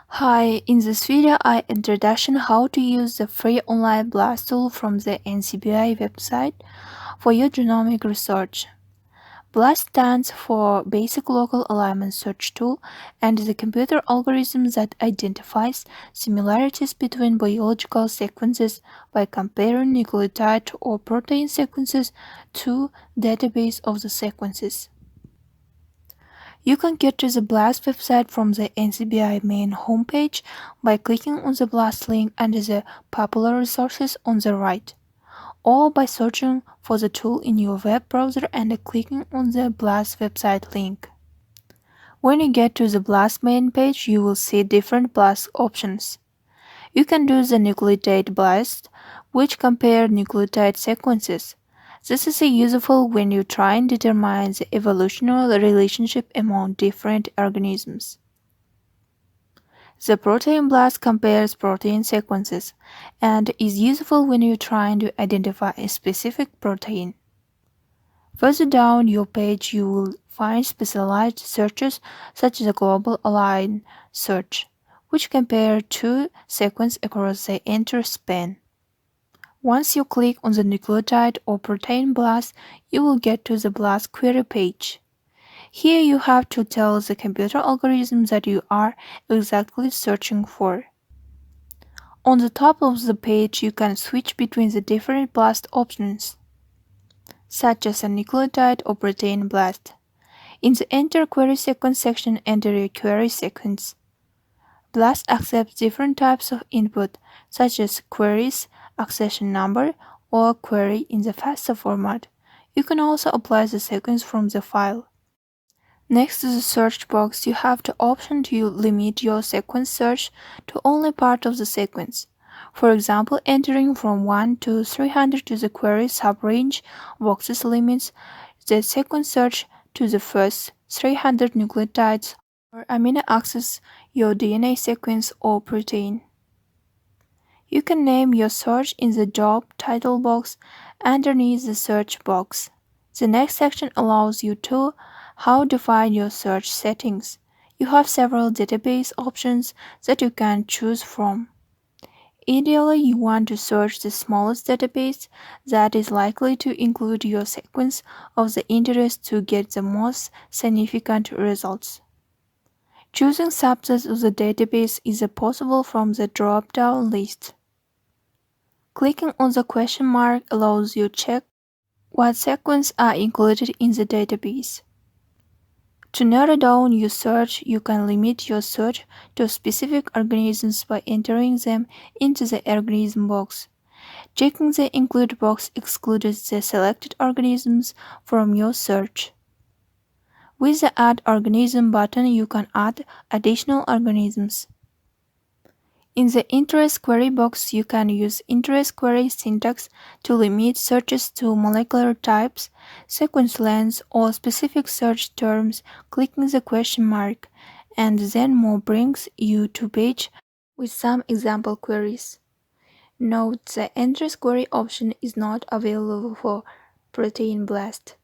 Hi, in this video I introduction how to use the free online BLAST tool from the NCBI website for your genomic research. BLAST stands for Basic Local Alignment Search Tool and is a computer algorithm that identifies similarities between biological sequences by comparing nucleotide or protein sequences to database of the sequences. You can get to the BLAST website from the NCBI main homepage by clicking on the BLAST link under the Popular Resources on the right, or by searching for the tool in your web browser and clicking on the BLAST website link. When you get to the BLAST main page, you will see different BLAST options. You can do the nucleotide BLAST, which compare nucleotide sequences. This is useful when you try and determine the evolutionary relationship among different organisms. The protein blast compares protein sequences and is useful when you try to identify a specific protein. Further down your page, you will find specialized searches such as a global align search, which compare two sequences across the entire span. Once you click on the nucleotide or protein blast, you will get to the blast query page. Here you have to tell the computer algorithm that you are exactly searching for. On the top of the page, you can switch between the different blast options, such as a nucleotide or protein blast. In the Enter Query Sequence section, enter your query sequence. BLAST accepts different types of input, such as queries, accession number, or query in the FASTA format. You can also apply the sequence from the file. Next to the search box, you have the option to limit your sequence search to only part of the sequence. For example, entering from 1 to 300 to the query subrange boxes limits the sequence search to the first 300 nucleotides or amino acids, your DNA sequence or protein. You can name your search in the job title box underneath the search box. The next section allows you to how define your search settings. You have several database options that you can choose from. Ideally, you want to search the smallest database that is likely to include your sequence of the interest to get the most significant results. Choosing subsets of the database is possible from the drop-down list. Clicking on the question mark allows you to check what sequences are included in the database. To narrow down your search, you can limit your search to specific organisms by entering them into the organism box. Checking the Include box excludes the selected organisms from your search. With the Add Organism button, you can add additional organisms. In the Interest Query box, you can use Interest Query syntax to limit searches to molecular types, sequence lengths, or specific search terms. Clicking the question mark and then more brings you to page with some example queries. Note the Interest Query option is not available for Protein Blast.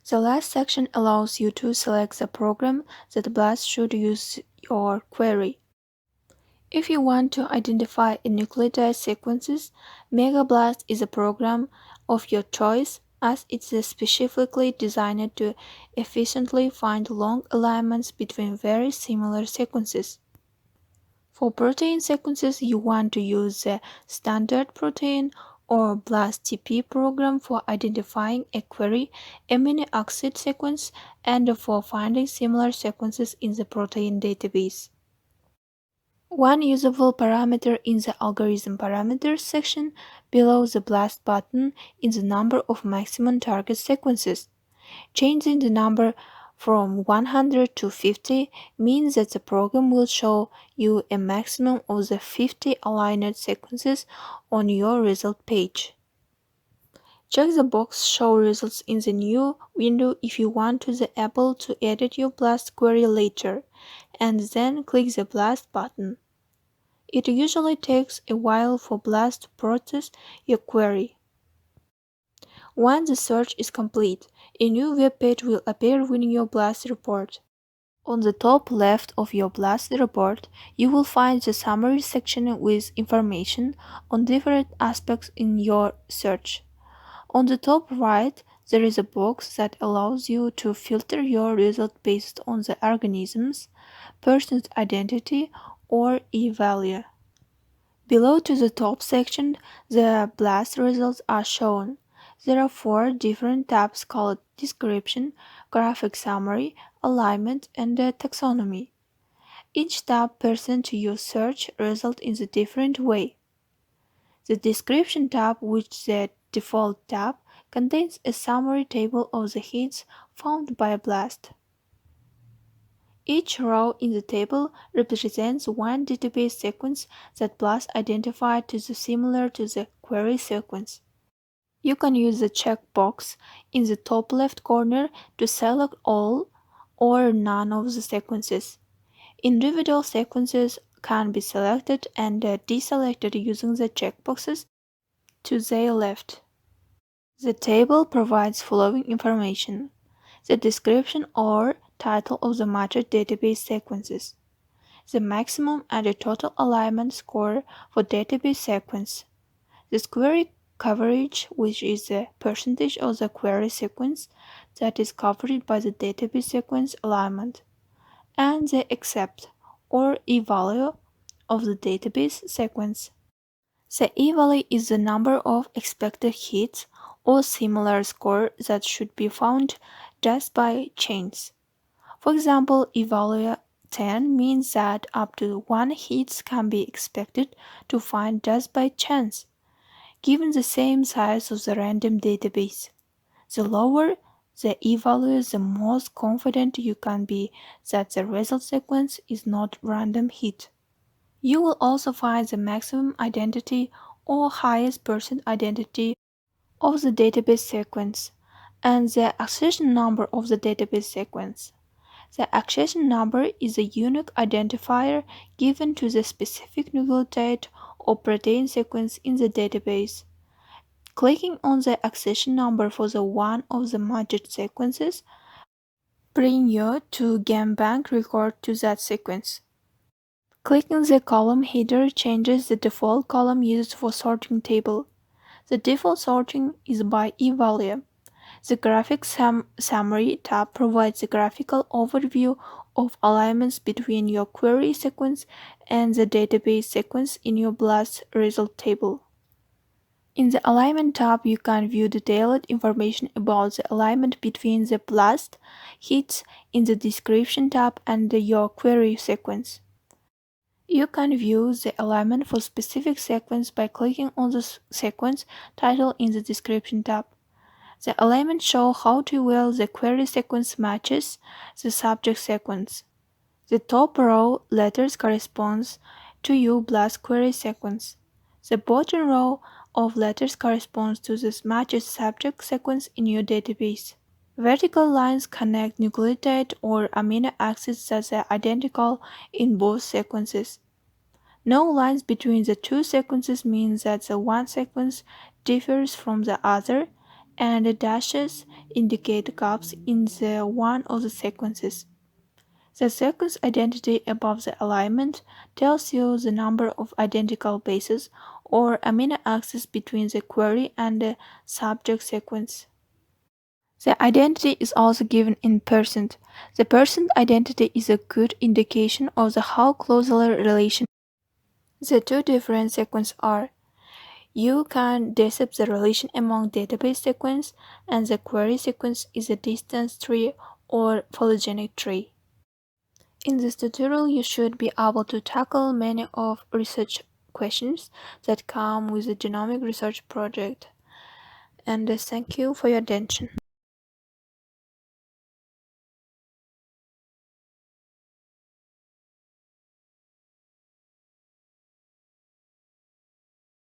The last section allows you to select the program that BLAST should use your query. If you want to identify a nucleotide sequences, MegaBLAST is a program of your choice as it's specifically designed to efficiently find long alignments between very similar sequences. For protein sequences, you want to use the standard protein or BLAST-TP program for identifying a query amino acid sequence and for finding similar sequences in the protein database. One usable parameter in the Algorithm Parameters section below the BLAST button is the number of maximum target sequences. Changing the number from 100 to 50 means that the program will show you a maximum of the 50 aligned sequences on your result page. Check the box Show Results in the new window if you want to be able to edit your BLAST query later, and then click the BLAST button. It usually takes a while for BLAST to process your query. Once the search is complete, a new web page will appear with your BLAST report. On the top left of your BLAST report, you will find the summary section with information on different aspects in your search. On the top right, there is a box that allows you to filter your result based on the organism's, person's identity, or e-value. Below to the top section, the BLAST results are shown. There are four different tabs called Description, Graphic Summary, Alignment, and Taxonomy. Each tab presents your search result in a different way. The Description tab, which is the default tab, contains a summary table of the hits found by BLAST. Each row in the table represents one database sequence that BLAST identified as similar to the query sequence. You can use the checkbox in the top left corner to select all or none of the sequences. Individual sequences can be selected and deselected using the checkboxes to their left. The table provides following information: the description or title of the matched database sequences, the maximum and the total alignment score for database sequence, the query coverage, which is the percentage of the query sequence that is covered by the database sequence alignment, and the accept or e-value of the database sequence. The e-value is the number of expected hits or similar score that should be found just by chance. For example, e-value 10 means that up to 1 hit can be expected to find just by chance, given the same size of the random database. The lower the e-value, the most confident you can be that the result sequence is not random hit. You will also find the maximum identity or highest person identity of the database sequence and the accession number of the database sequence. The accession number is a unique identifier given to the specific nucleotide or protein sequence in the database. Clicking on the accession number for the one of the matched sequences brings you to GenBank record to that sequence. Clicking the column header changes the default column used for sorting table. The default sorting is by e-value. The Graphic Summary tab provides a graphical overview of alignments between your query sequence and the database sequence in your BLAST result table. In the Alignment tab, you can view detailed information about the alignment between the BLAST hits in the Description tab and your query sequence. You can view the alignment for specific sequence by clicking on the sequence title in the Description tab. The alignment shows how well the query sequence matches the subject sequence. The top row letters corresponds to your BLAST query sequence. The bottom row of letters corresponds to the matched subject sequence in your database. Vertical lines connect nucleotide or amino acids that are identical in both sequences. No lines between the two sequences means that the one sequence differs from the other, and the dashes indicate gaps in the one of the sequences. The sequence identity above the alignment tells you the number of identical bases or amino acids between the query and the subject sequence. The identity is also given in percent. The percent identity is a good indication of how closely related the two different sequences are. You can decipher the relation among database sequence and the query sequence is a distance tree or phylogenetic tree. In this tutorial, you should be able to tackle many of research questions that come with the genomic research project. And thank you for your attention.